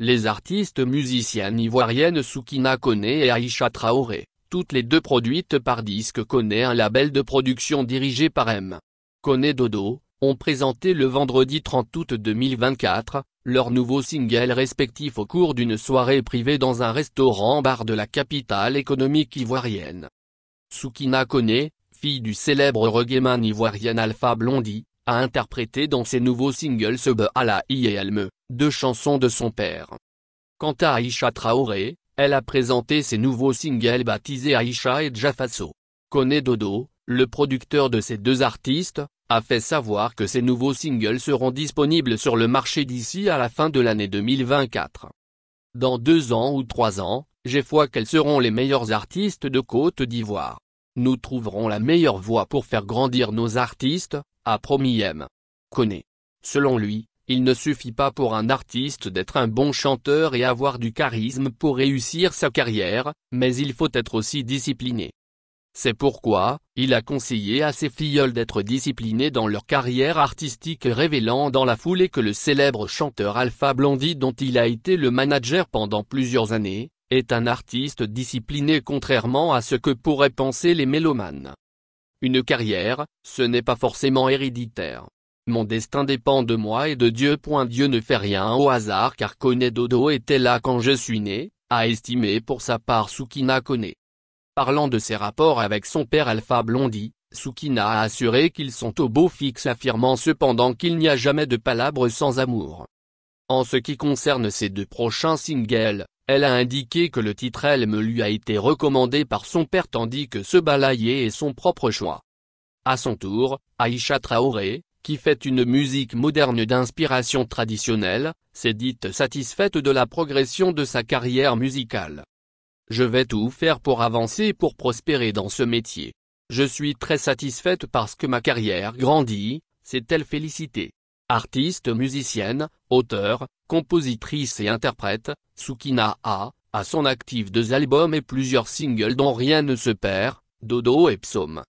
les artistes musiciennes ivoiriennes Soukina Koné et Aïcha Traoré, toutes les deux produites par Disque Koné, un label de production dirigé par M. Koné Dodo, ont présenté le vendredi 30 août 2024, leurs nouveaux singles respectifs au cours d'une soirée privée dans un restaurant-bar de la capitale économique ivoirienne. Soukina Koné, fille du célèbre reggaeman ivoirien Alpha Blondy, a interprété dans ses nouveaux singles Sebe Alaï et Elme, deux chansons de son père. Quant à Aïcha Traoré, elle a présenté ses nouveaux singles baptisés Aïcha et Djafaso. Koné Dodo, le producteur de ces deux artistes, a fait savoir que ces nouveaux singles seront disponibles sur le marché d'ici à la fin de l'année 2024. Dans 2 ans ou 3 ans, j'ai foi qu'elles seront les meilleurs artistes de Côte d'Ivoire. Nous trouverons la meilleure voie pour faire grandir nos artistes, a promis M. Koné. Selon lui, il ne suffit pas pour un artiste d'être un bon chanteur et avoir du charisme pour réussir sa carrière, mais il faut être aussi discipliné. C'est pourquoi, il a conseillé à ses filleuls d'être disciplinés dans leur carrière artistique, révélant dans la foulée que le célèbre chanteur Alpha Blondy, dont il a été le manager pendant plusieurs années, est un artiste discipliné contrairement à ce que pourraient penser les mélomanes. Une carrière, ce n'est pas forcément héréditaire. Mon destin dépend de moi et de Dieu. Dieu ne fait rien au hasard, car Koné Dodo était là quand je suis né, a estimé pour sa part Soukina Koné. Parlant de ses rapports avec son père Alpha Blondy, Soukina a assuré qu'ils sont au beau fixe, affirmant cependant qu'il n'y a jamais de palabres sans amour. En ce qui concerne ses 2 prochains singles, elle a indiqué que le titre Elme lui a été recommandé par son père tandis que Se Balayer est son propre choix. À son tour, Aïcha Traoré, qui fait une musique moderne d'inspiration traditionnelle, s'est dite satisfaite de la progression de sa carrière musicale. Je vais tout faire pour avancer et pour prospérer dans ce métier. Je suis très satisfaite parce que ma carrière grandit, s'est-elle félicitée. Artiste musicienne, auteure, compositrice et interprète, Soukina a, à son actif 2 albums et plusieurs singles dont Rien ne se perd, Dodo et Psaume.